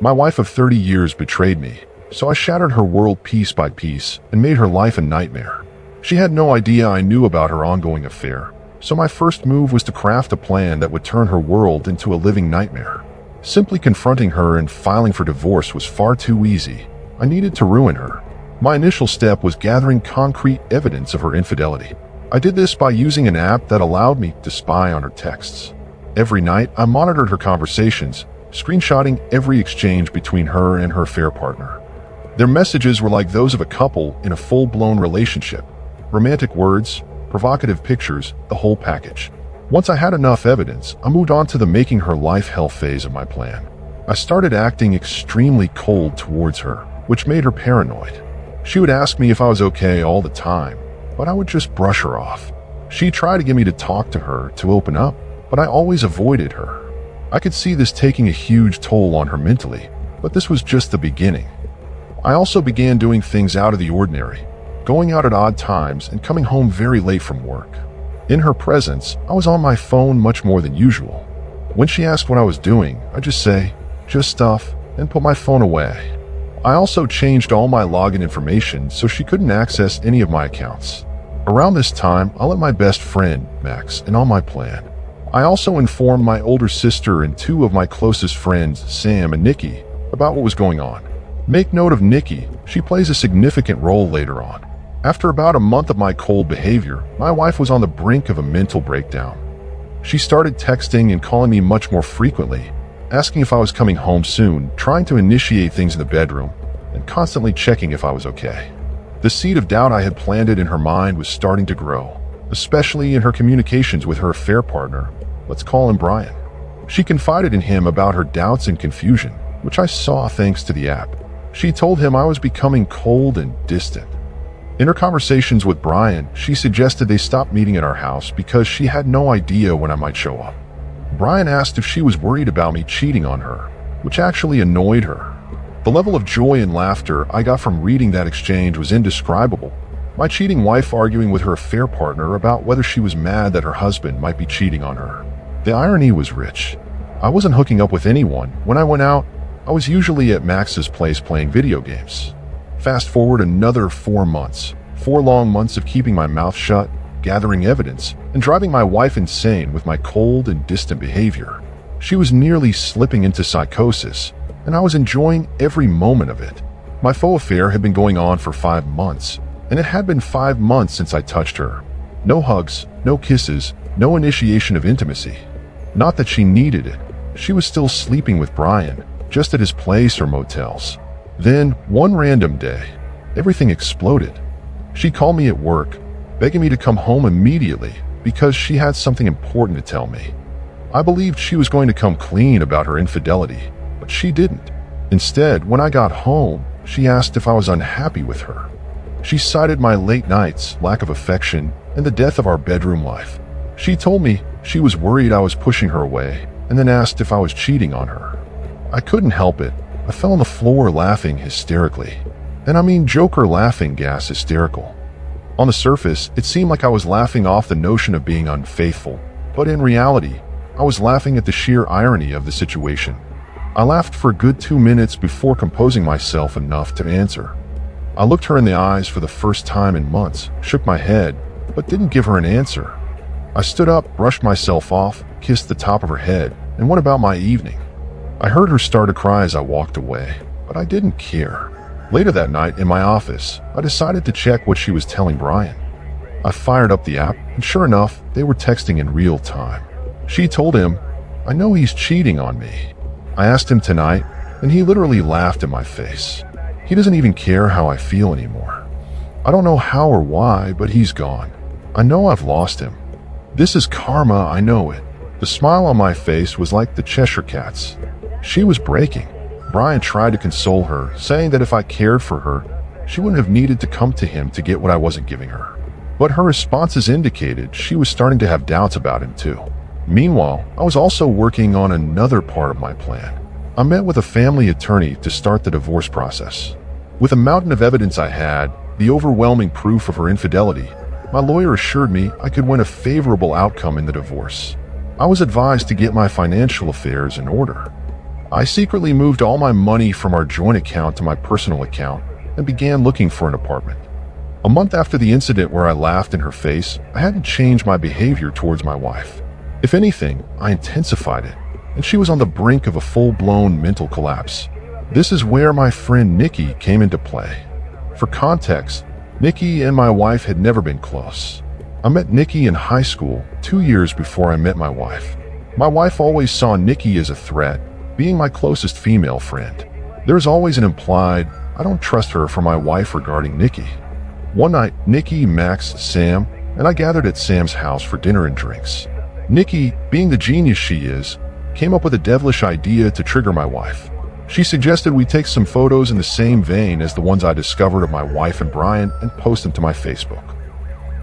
My wife of 30 years betrayed me, so I shattered her world piece by piece and made her life a nightmare. She had no idea I knew about her ongoing affair, so my first move was to craft a plan that would turn her world into a living nightmare. Simply confronting her and filing for divorce was far too easy. I needed to ruin her. My initial step was gathering concrete evidence of her infidelity. I did this by using an app that allowed me to spy on her texts. Every night, I monitored her conversations, screenshotting every exchange between her and her affair partner. Their messages were like those of a couple in a full-blown relationship. Romantic words, provocative pictures, the whole package. Once I had enough evidence, I moved on to the making her life hell phase of my plan. I started acting extremely cold towards her, which made her paranoid. She would ask me if I was okay all the time, but I would just brush her off. She tried to get me to talk to her, to open up, but I always avoided her. I could see this taking a huge toll on her mentally, but this was just the beginning. I also began doing things out of the ordinary, going out at odd times and coming home very late from work. In her presence, I was on my phone much more than usual. When she asked what I was doing, I'd just say, just stuff, and put my phone away. I also changed all my login information so she couldn't access any of my accounts. Around this time, I let my best friend, Max, in on my plan. I also informed my older sister and two of my closest friends, Sam and Nikki, about what was going on. Make note of Nikki, she plays a significant role later on. After about a month of my cold behavior, my wife was on the brink of a mental breakdown. She started texting and calling me much more frequently, asking if I was coming home soon, trying to initiate things in the bedroom, and constantly checking if I was okay. The seed of doubt I had planted in her mind was starting to grow, especially in her communications with her affair partner. Let's call him Brian. She confided in him about her doubts and confusion, which I saw thanks to the app. She told him I was becoming cold and distant. In her conversations with Brian, she suggested they stop meeting at our house because she had no idea when I might show up. Brian asked if she was worried about me cheating on her, which actually annoyed her. The level of joy and laughter I got from reading that exchange was indescribable. My cheating wife arguing with her affair partner about whether she was mad that her husband might be cheating on her. The irony was rich. I wasn't hooking up with anyone. When I went out, I was usually at Max's place playing video games. Fast forward another 4 months. 4 long months of keeping my mouth shut, gathering evidence, and driving my wife insane with my cold and distant behavior. She was nearly slipping into psychosis, and I was enjoying every moment of it. My faux affair had been going on for 5 months, and it had been 5 months since I touched her. No hugs, no kisses, no initiation of intimacy. Not that she needed it. She was still sleeping with Brian, just at his place or motels. Then, one random day, everything exploded. She called me at work, begging me to come home immediately because she had something important to tell me. I believed she was going to come clean about her infidelity, but she didn't. Instead, when I got home, she asked if I was unhappy with her. She cited my late nights, lack of affection, and the death of our bedroom life. She told me she was worried I was pushing her away, and then asked if I was cheating on her. I couldn't help it. I fell on the floor laughing hysterically. And I mean Joker laughing gas hysterical. On the surface, it seemed like I was laughing off the notion of being unfaithful, but in reality, I was laughing at the sheer irony of the situation. I laughed for a good 2 minutes before composing myself enough to answer. I looked her in the eyes for the first time in months, shook my head, but didn't give her an answer. I stood up, brushed myself off, kissed the top of her head, and went about my evening. I heard her start to cry as I walked away, but I didn't care. Later that night, in my office, I decided to check what she was telling Brian. I fired up the app, and sure enough, they were texting in real time. She told him, "I know he's cheating on me." I asked him tonight, and he literally laughed in my face. He doesn't even care how I feel anymore. I don't know how or why, but he's gone. I know I've lost him. This is karma, I know it. The smile on my face was like the Cheshire Cat's. She was breaking. Brian tried to console her, saying that if I cared for her, she wouldn't have needed to come to him to get what I wasn't giving her. But her responses indicated she was starting to have doubts about him too. Meanwhile, I was also working on another part of my plan. I met with a family attorney to start the divorce process. With a mountain of evidence I had, the overwhelming proof of her infidelity, my lawyer assured me I could win a favorable outcome in the divorce. I was advised to get my financial affairs in order. I secretly moved all my money from our joint account to my personal account and began looking for an apartment. A month after the incident where I laughed in her face, I hadn't changed my behavior towards my wife. If anything, I intensified it, and she was on the brink of a full-blown mental collapse. This is where my friend Nikki came into play. For context, Nikki and my wife had never been close. I met Nikki in high school 2 years before I met my wife. My wife always saw Nikki as a threat, being my closest female friend. There's always an implied, I don't trust her for my wife regarding Nikki. One night, Nikki, Max, Sam, and I gathered at Sam's house for dinner and drinks. Nikki, being the genius she is, came up with a devilish idea to trigger my wife. She suggested we take some photos in the same vein as the ones I discovered of my wife and Brian and post them to my Facebook.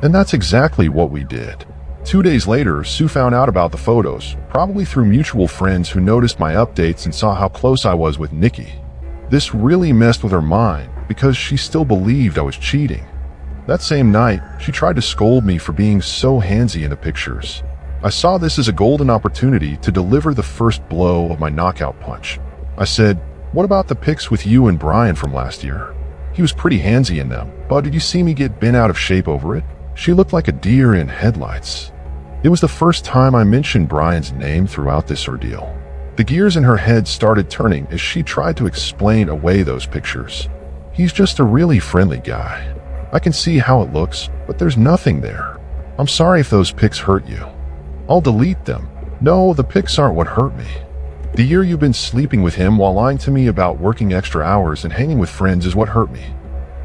And that's exactly what we did. 2 days later, Sue found out about the photos, probably through mutual friends who noticed my updates and saw how close I was with Nikki. This really messed with her mind because she still believed I was cheating. That same night, she tried to scold me for being so handsy in the pictures. I saw this as a golden opportunity to deliver the first blow of my knockout punch. I said, "What about the pics with you and Brian from last year? He was pretty handsy in them, but did you see me get bent out of shape over it?" She looked like a deer in headlights. It was the first time I mentioned Brian's name throughout this ordeal. The gears in her head started turning as she tried to explain away those pictures. "He's just a really friendly guy. I can see how it looks, but there's nothing there. I'm sorry if those pics hurt you. I'll delete them. No, the pics aren't what hurt me. The year you've been sleeping with him while lying to me about working extra hours and hanging with friends is what hurt me."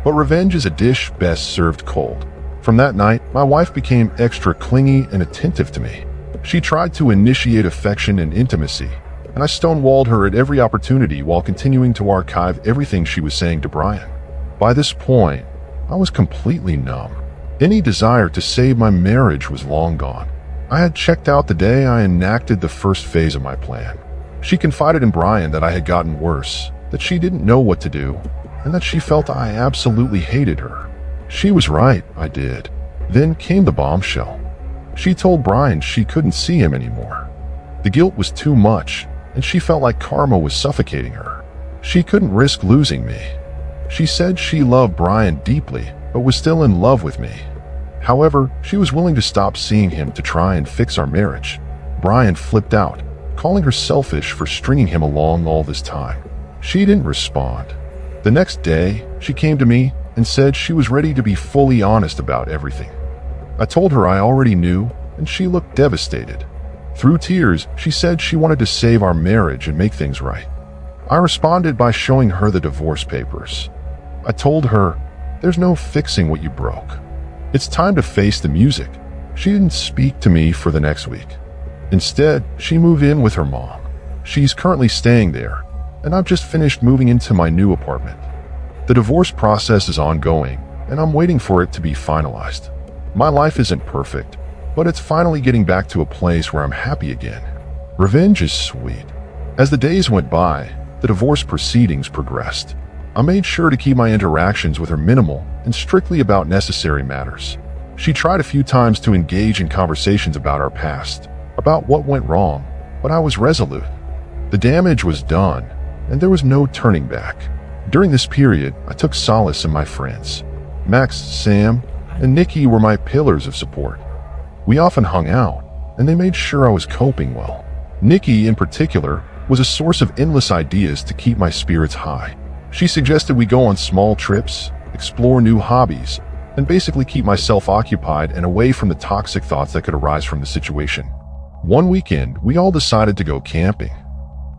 But revenge is a dish best served cold. From that night, my wife became extra clingy and attentive to me. She tried to initiate affection and intimacy, and I stonewalled her at every opportunity while continuing to archive everything she was saying to Brian. By this point, I was completely numb. Any desire to save my marriage was long gone. I had checked out the day I enacted the first phase of my plan. She confided in Brian that I had gotten worse, that she didn't know what to do, and that she felt I absolutely hated her. She was right, I did. Then came the bombshell. She told Brian she couldn't see him anymore. The guilt was too much, and she felt like karma was suffocating her. She couldn't risk losing me. She said she loved Brian deeply, but was still in love with me. However, she was willing to stop seeing him to try and fix our marriage. Brian flipped out, calling her selfish for stringing him along all this time. She didn't respond. The next day, she came to me and said she was ready to be fully honest about everything. I told her I already knew, and she looked devastated. Through tears, she said she wanted to save our marriage and make things right. I responded by showing her the divorce papers. I told her, "There's no fixing what you broke. It's time to face the music." She didn't speak to me for the next week. Instead, she moved in with her mom. She's currently staying there, and I've just finished moving into my new apartment. The divorce process is ongoing, and I'm waiting for it to be finalized. My life isn't perfect, but it's finally getting back to a place where I'm happy again. Revenge is sweet. As the days went by, the divorce proceedings progressed. I made sure to keep my interactions with her minimal and strictly about necessary matters. She tried a few times to engage in conversations about our past, about what went wrong, but I was resolute. The damage was done, and there was no turning back. During this period, I took solace in my friends. Max, Sam, and Nikki were my pillars of support. We often hung out, and they made sure I was coping well. Nikki, in particular, was a source of endless ideas to keep my spirits high. She suggested we go on small trips, explore new hobbies, and basically keep myself occupied and away from the toxic thoughts that could arise from the situation. One weekend, we all decided to go camping.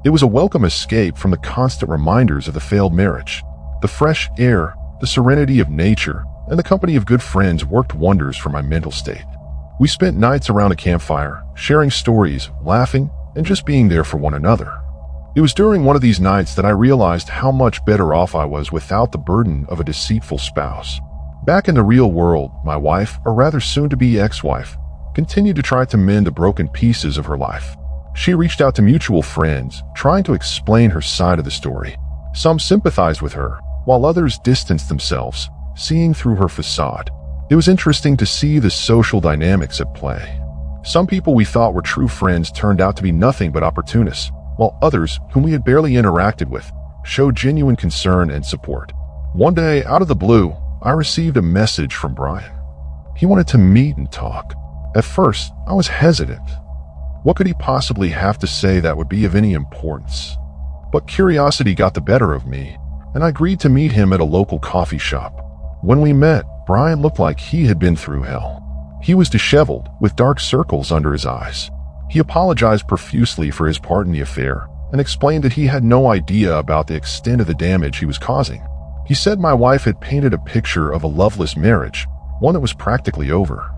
It was a welcome escape from the constant reminders of the failed marriage. The fresh air, the serenity of nature, and the company of good friends worked wonders for my mental state. We spent nights around a campfire, sharing stories, laughing, and just being there for one another. It was during one of these nights that I realized how much better off I was without the burden of a deceitful spouse. Back in the real world, my wife, or rather soon-to-be ex-wife, continued to try to mend the broken pieces of her life. She reached out to mutual friends, trying to explain her side of the story. Some sympathized with her, while others distanced themselves, seeing through her facade. It was interesting to see the social dynamics at play. Some people we thought were true friends turned out to be nothing but opportunists, while others, whom we had barely interacted with, showed genuine concern and support. One day, out of the blue, I received a message from Brian. He wanted to meet and talk. At first, I was hesitant. What could he possibly have to say that would be of any importance? But curiosity got the better of me, and I agreed to meet him at a local coffee shop. When we met, Brian looked like he had been through hell. He was disheveled, with dark circles under his eyes. He apologized profusely for his part in the affair and explained that he had no idea about the extent of the damage he was causing. He said my wife had painted a picture of a loveless marriage, one that was practically over.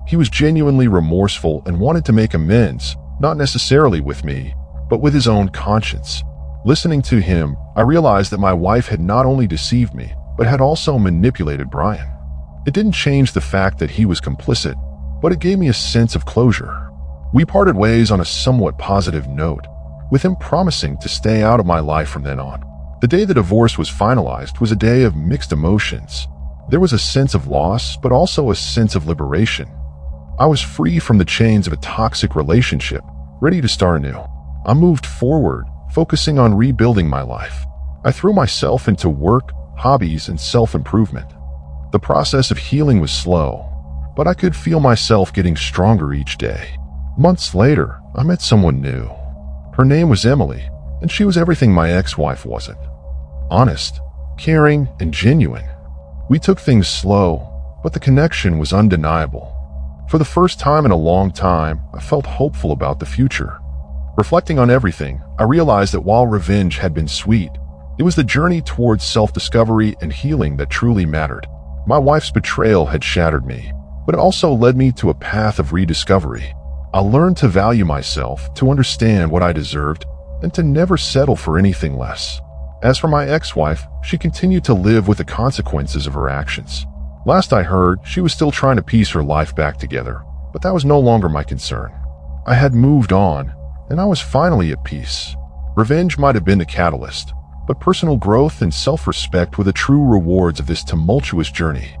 He was genuinely remorseful and wanted to make amends, not necessarily with me, but with his own conscience. Listening to him, I realized that my wife had not only deceived me, but had also manipulated Brian. It didn't change the fact that he was complicit, but it gave me a sense of closure. We parted ways on a somewhat positive note, with him promising to stay out of my life from then on. The day the divorce was finalized was a day of mixed emotions. There was a sense of loss, but also a sense of liberation. I was free from the chains of a toxic relationship, ready to start anew. I moved forward, focusing on rebuilding my life. I threw myself into work, hobbies, and self-improvement. The process of healing was slow, but I could feel myself getting stronger each day. Months later, I met someone new. Her name was Emily, and she was everything my ex-wife wasn't. Honest, caring, and genuine. We took things slow, but the connection was undeniable. For the first time in a long time, I felt hopeful about the future. Reflecting on everything, I realized that while revenge had been sweet, it was the journey towards self-discovery and healing that truly mattered. My wife's betrayal had shattered me, but it also led me to a path of rediscovery. I learned to value myself, to understand what I deserved, and to never settle for anything less. As for my ex-wife, she continued to live with the consequences of her actions. Last I heard, she was still trying to piece her life back together, but that was no longer my concern. I had moved on, and I was finally at peace. Revenge might have been the catalyst, but personal growth and self-respect were the true rewards of this tumultuous journey.